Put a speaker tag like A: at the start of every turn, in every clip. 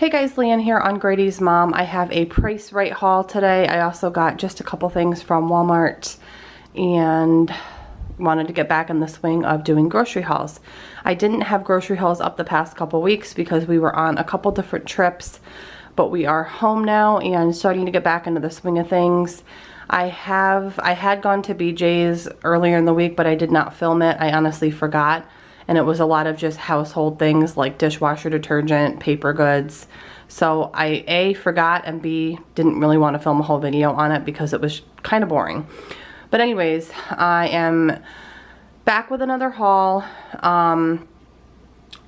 A: Hey guys, Leanne here on Grady's Mom. I have a Price Rite haul today. I also got just a couple things from Walmart and wanted to get back in the swing of doing grocery hauls. I didn't have grocery hauls up the past couple weeks because we were on a couple different trips, but we are home now and starting to get back into the swing of things. I had gone to BJ's earlier in the week, but I did not film it. I honestly forgot. And it was a lot of just household things like dishwasher detergent, paper goods. So I A, forgot, and B, didn't really want to film a whole video on it because it was kind of boring. But anyways, I am back with another haul.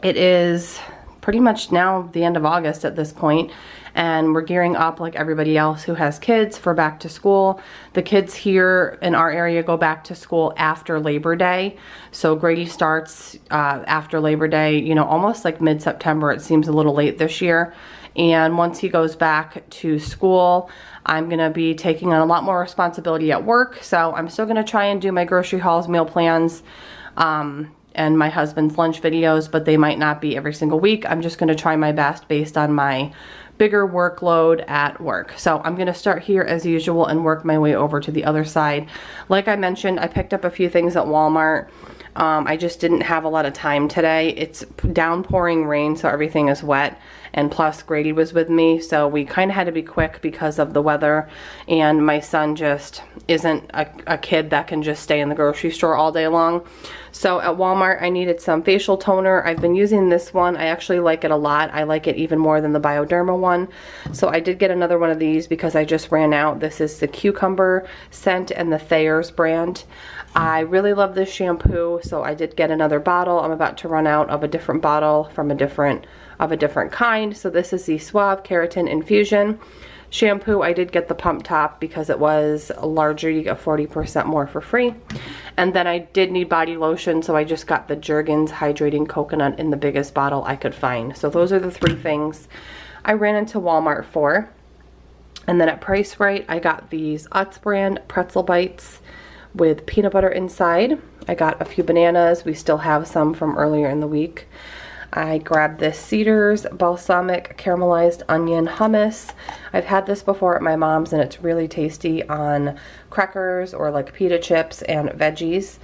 A: It is pretty much now the end of August at this point, and we're gearing up like everybody else who has kids for back to school. The kids here in our area go back to school after Labor Day. So Grady starts after Labor Day, you know, almost like mid-September. It seems a little late this year. And once he goes back to school, I'm gonna be taking on a lot more responsibility at work. So I'm still gonna try and do my grocery hauls, meal plans, and my husband's lunch videos, but they might not be every single week. I'm just gonna try my best based on my bigger workload at work. So I'm gonna start here as usual and work my way over to the other side. Like I mentioned, I picked up a few things at Walmart. I just didn't have a lot of time today. It's downpouring rain, so everything is wet. And plus Grady was with me, so we kind of had to be quick because of the weather. And my son just isn't a kid that can just stay in the grocery store all day long. So at Walmart, I needed some facial toner. I've been using this one. I actually like it a lot. I like it even more than the Bioderma one. So I did get another one of these because I just ran out. This is the cucumber scent and the Thayer's brand. I really love this shampoo, so I did get another bottle. I'm about to run out of a different bottle from a different kind. So this is the Suave Keratin Infusion shampoo. I did get the pump top because it was larger. You get 40% more for free. And then I did need body lotion, so I just got the Jergens Hydrating Coconut in the biggest bottle I could find. So those are the three things I ran into Walmart for. And then at Price Rite, I got these Utz brand pretzel bites with peanut butter inside. I got a few bananas. We still have some from earlier in the week. I grabbed this Cedars Balsamic Caramelized Onion Hummus. I've had this before at my mom's and it's really tasty on crackers or like pita chips and veggies.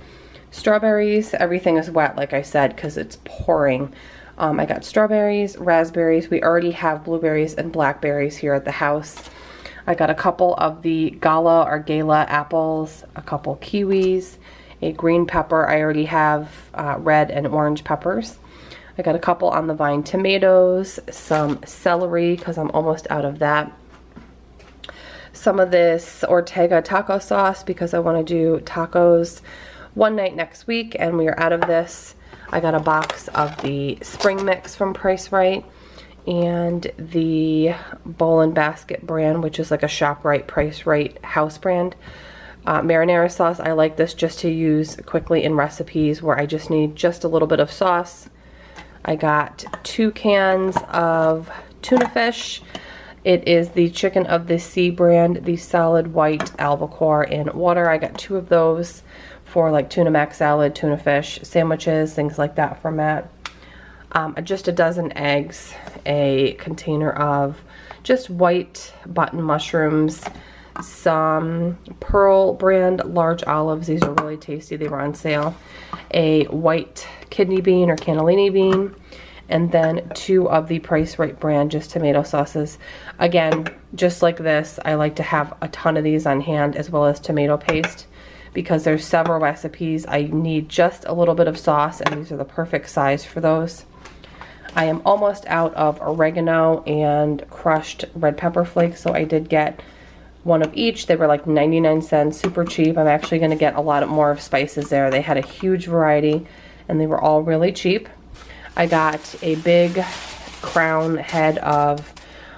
A: Strawberries, everything is wet like I said because it's pouring. I got strawberries, raspberries. We already have blueberries and blackberries here at the house. I got a couple of the Gala or Gala apples, a couple kiwis, a green pepper. I already have red and orange peppers. I got a couple on the vine tomatoes, some celery because I'm almost out of that. Some of this Ortega taco sauce because I want to do tacos one night next week and we are out of this. I got a box of the spring mix from Price Rite and the Bowl and Basket brand, which is like a ShopRite Price Rite house brand. Marinara sauce, I like this just to use quickly in recipes where I just need just a little bit of sauce. I got 2 cans of tuna fish. It is the Chicken of the Sea brand, the solid white albacore in water. I got 2 of those for like tuna mac salad, tuna fish, sandwiches, things like that for Matt. Just a dozen eggs, a container of just white button mushrooms, some Pearl brand large olives. These are really tasty. They were on sale. A white kidney bean or cannellini bean, and then 2 of the Price Rite brand just tomato sauces. Again, just like this, I like to have a ton of these on hand as well as tomato paste because there's several recipes I need just a little bit of sauce and these are the perfect size for those. I am almost out of oregano and crushed red pepper flakes, so I did get one of each. They were like 99 cents, super cheap. I'm actually going to get a lot more of spices there. They had a huge variety and they were all really cheap. I got a big crown head of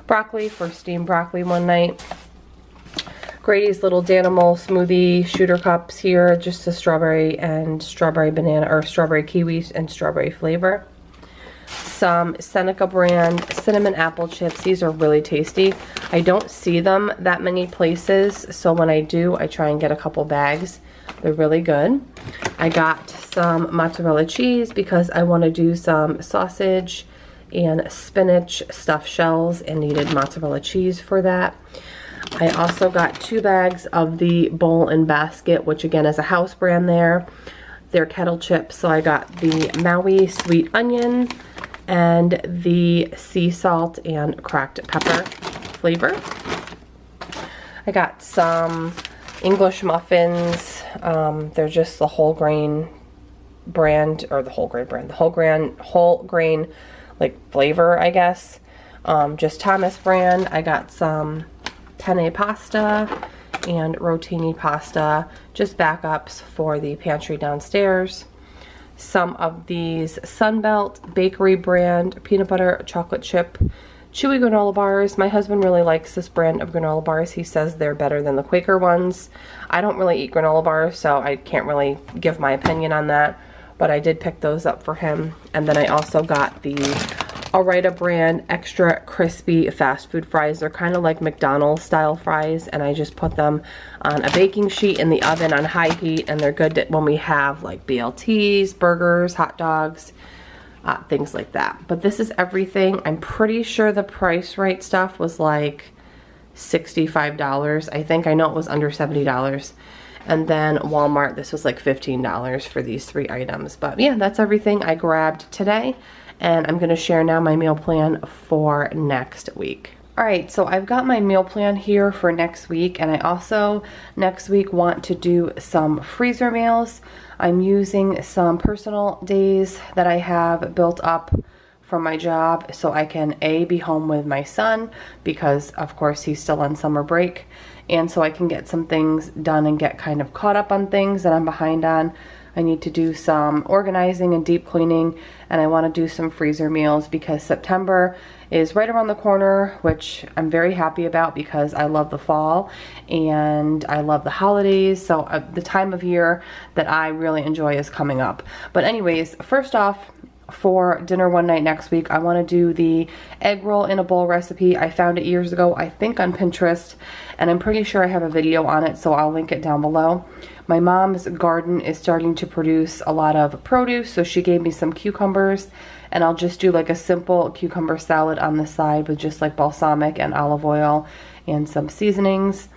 A: broccoli for steamed broccoli one night. Grady's little Danimal smoothie shooter cups here, just the strawberry and strawberry banana or strawberry kiwis and strawberry flavor. Some Seneca brand cinnamon apple chips. These are really tasty. I don't see them that many places, so when I do, I try and get a couple bags. They're really good. I got some mozzarella cheese because I want to do some sausage and spinach stuffed shells and needed mozzarella cheese for that. I also got 2 bags of the Bowl and Basket, which again is a house brand there. They're kettle chips, so I got the Maui sweet onion and the sea salt and cracked pepper flavor. I got some English muffins. They're just the whole grain brand, or the whole grain like flavor, I guess. Just Thomas brand. I got some penne pasta and rotini pasta, just backups for the pantry downstairs. Some of these Sunbelt Bakery brand peanut butter chocolate chip chewy granola bars. My husband really likes this brand of granola bars. He says they're better than the Quaker ones. I don't really eat granola bars, so I can't really give my opinion on that, but I did pick those up for him. And then I also got the Rite brand extra crispy fast food fries. They're kind of like McDonald's style fries, and I just put them on a baking sheet in the oven on high heat, and they're good when we have like BLTs, burgers, hot dogs, things like that. But this is everything. I'm pretty sure the price right stuff was like $65, I think. I know it was under $70. And then Walmart, this was like $15 for these 3 items. But yeah, that's everything I grabbed today. And I'm going to share now my meal plan for next week. Alright, so I've got my meal plan here for next week, and I also next week want to do some freezer meals. I'm using some personal days that I have built up from my job so I can be home with my son, because of course he's still on summer break, and so I can get some things done and get kind of caught up on things that I'm behind on. I need to do some organizing and deep cleaning, and I want to do some freezer meals because September is right around the corner, which I'm very happy about because I love the fall and I love the holidays. So the time of year that I really enjoy is coming up. But anyways, first off, for dinner one night next week, I want to do the egg roll in a bowl recipe. I found it years ago, I think on Pinterest, and I'm pretty sure I have a video on it, so I'll link it down below. My mom's garden is starting to produce a lot of produce, so she gave me some cucumbers, and I'll just do like a simple cucumber salad on the side with just like balsamic and olive oil and some seasonings.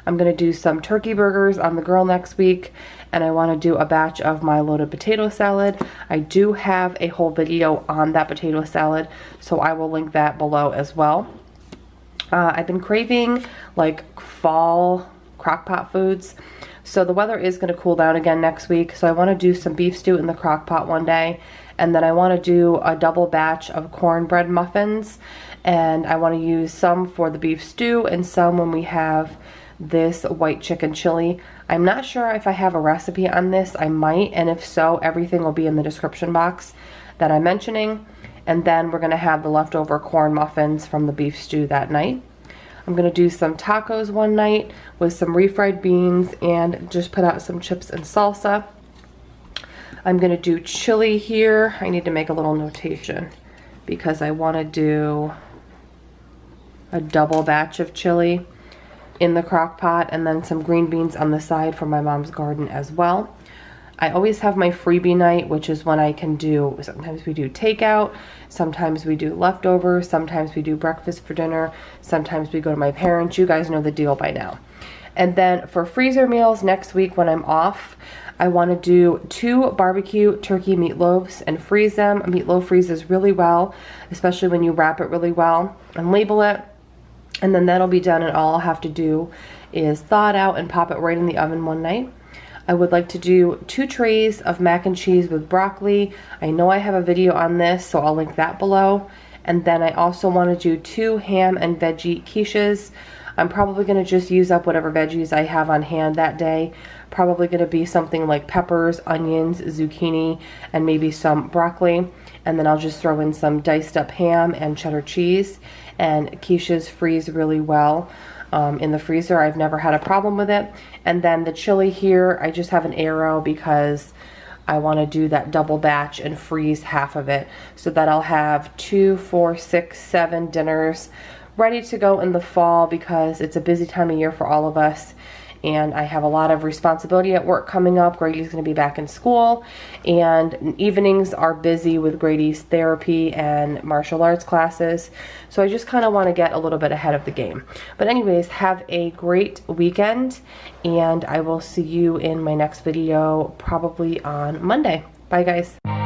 A: I'm going to do some turkey burgers on the grill next week, and I want to do a batch of my loaded potato salad. I do have a whole video on that potato salad, so I will link that below as well. I've been craving like fall crock pot foods. So the weather is going to cool down again next week, so I want to do some beef stew in the crock pot one day, and then I want to do a double batch of cornbread muffins, and I want to use some for the beef stew and some when we have this white chicken chili. I'm not sure if I have a recipe on this. I might, and if so, everything will be in the description box that I'm mentioning. And then we're going to have the leftover corn muffins from the beef stew that night. I'm going to do some tacos one night with some refried beans and just put out some chips and salsa. I'm going to do chili here. I need to make a little notation because I want to do a double batch of chili in the crock pot, and then some green beans on the side from my mom's garden as well. I always have my freebie night, which is when I can do, sometimes we do takeout, sometimes we do leftovers, sometimes we do breakfast for dinner, sometimes we go to my parents. You guys know the deal by now. And then for freezer meals next week when I'm off, I want to do 2 barbecue turkey meatloaves and freeze them. A meatloaf freezes really well, especially when you wrap it really well and label it. And then that'll be done, and all I'll have to do is thaw it out and pop it right in the oven one night. I would like to do 2 trays of mac and cheese with broccoli. I know I have a video on this, so I'll link that below. And then I also want to do 2 ham and veggie quiches. I'm probably going to just use up whatever veggies I have on hand that day. Probably going to be something like peppers, onions, zucchini, and maybe some broccoli. And then I'll just throw in some diced up ham and cheddar cheese. And quiches freeze really well in the freezer. I've never had a problem with it. And then the chili here, I just have an arrow because I want to do that double batch and freeze half of it so that I'll have 2, 4, 6, 7 dinners ready to go in the fall because it's a busy time of year for all of us. and I have a lot of responsibility at work coming up. Grady's going to be back in school, and evenings are busy with Grady's therapy and martial arts classes. So I just kind of want to get a little bit ahead of the game. But anyways, have a great weekend, and I will see you in my next video probably on Monday. Bye guys.